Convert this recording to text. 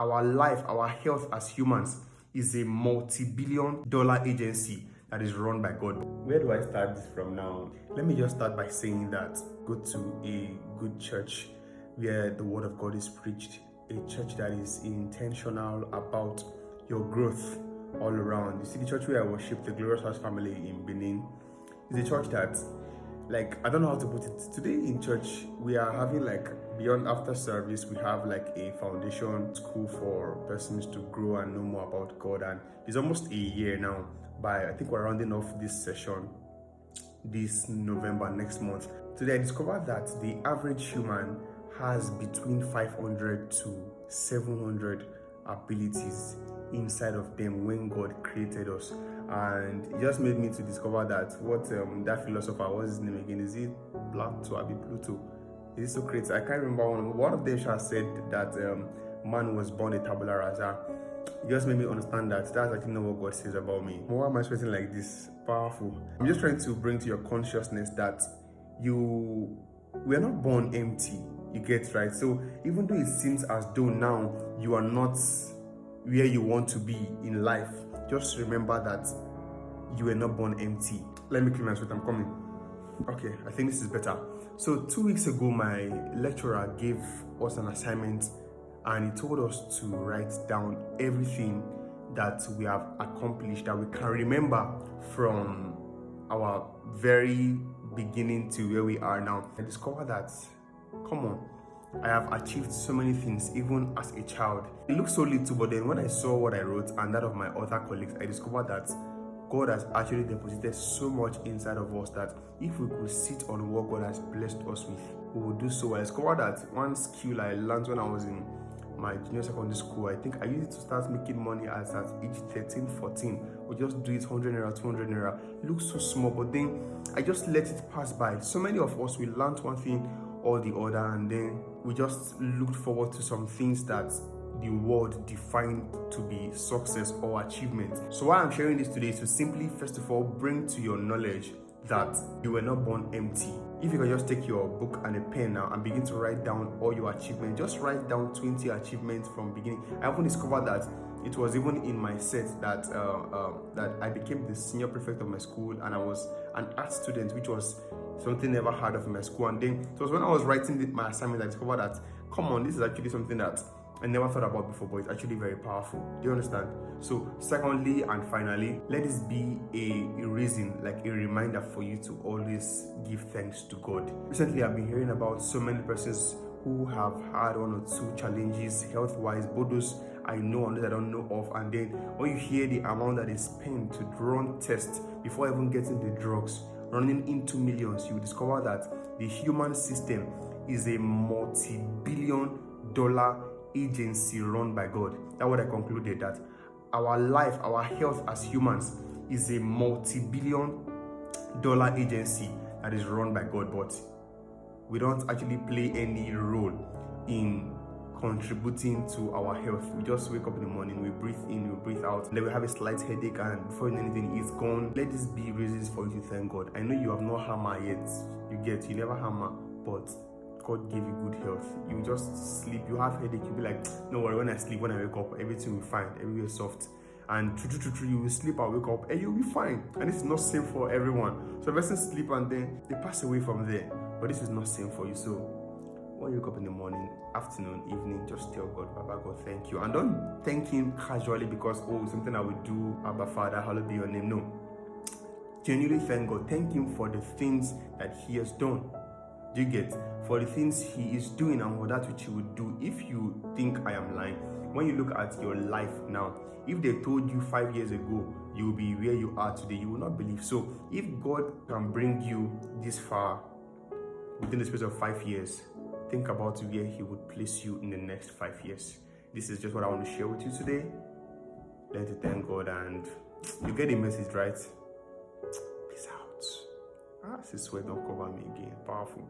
Our life, our health as humans is a multi-billion-dollar agency that is run by God. Where do I start this from now? Let me just start by saying that go to a good church where the word of God is preached, a church that is intentional about your growth all around. You see, the church where I worship, the Glorious House Family in Benin, is a church that, I don't know how to put it. Today in church, we are having beyond after service, we have a foundation school for persons to grow and know more about God. And it's almost a year now. I think we're rounding off this session this November, next month. Today I discovered that the average human has between 500 to 700 abilities inside of them when God created us. And it just made me to discover that that philosopher, what's his name again? Is it Plato or Pluto? Is it Socrates? I can't remember. One of them said that man was born a tabula rasa. It just made me understand that that's actually not what God says about me. Why am I speaking like this? Powerful. I'm just trying to bring to your consciousness that we're not born empty. You get, right? So even though it seems as though now you are not where you want to be in life, just remember that you were not born empty. Let me clean my sweat, I'm coming. Okay, I think this is better. So 2 weeks ago, my lecturer gave us an assignment and he told us to write down everything that we have accomplished, that we can remember from our very beginning to where we are now. I discovered that, come on, I have achieved so many things even as a child. It looks so little, but then when I saw what I wrote and that of my other colleagues, I discovered that God has actually deposited so much inside of us that if we could sit on what God has blessed us with, we would do so. I discovered that one skill I learned when I was in my junior secondary school, I think I used it to start making money at age 13, 14. We just do it 100 naira, 200 naira. It looks so small, but then I just let it pass by. So many of us, we learned one thing or the other, and then we just looked forward to some things that the world defined to be success or achievement. So why I'm sharing this today is to simply, first of all, bring to your knowledge that you were not born empty. If you can just take your book and a pen now and begin to write down all your achievements, just write down 20 achievements from beginning. I often discovered that it was even in my set that that I became the senior prefect of my school, and I was an art student, which was something never heard of in my school. And then it was when I was writing my assignment I discovered that, come on, this is actually something that I never thought about before, but it's actually very powerful. Do you understand? So secondly and finally, let this be a reason, a reminder for you to always give thanks to God. Recently, I've been hearing about so many persons who have had one or two challenges health-wise, both those I know and those I don't know of. And then when you hear the amount that is spent to run tests before even getting the drugs, running into millions, you will discover that the human system is a multi-billion-dollar agency run by God. That's what I concluded, that our life, our health as humans is a multi-billion-dollar agency that is run by God, but we don't actually play any role in contributing to our health. We just wake up in the morning, we breathe in, we breathe out, and then we have a slight headache, and before you know anything, it's gone. Let this be reasons for you to thank God. I know you have no hammer yet. You never hammer, but God gave you good health. You just sleep, you have headache, you'll be like, no worry, when I sleep, when I wake up, everything will be fine, everywhere is soft. And you will sleep and wake up and you'll be fine. And this is not same for everyone. So a person sleep and then they pass away from there. But this is not same for you. So when you wake up in the morning, afternoon, evening, just tell God, Baba God, thank you. And don't thank him casually because, something I would do, Abba Father, hallowed be your name. No. Genuinely thank God. Thank him for the things that he has done. Do you get? For the things he is doing and for that which he would do. If you think I am lying, when you look at your life now, if they told you 5 years ago you will be where you are today, you will not believe. So if God can bring you this far within the space of 5 years, think about where he would place you in the next 5 years. This is just what I want to share with you today. Learn to thank God, and you get the message, right? Peace out. This sweat don't cover me again. Powerful.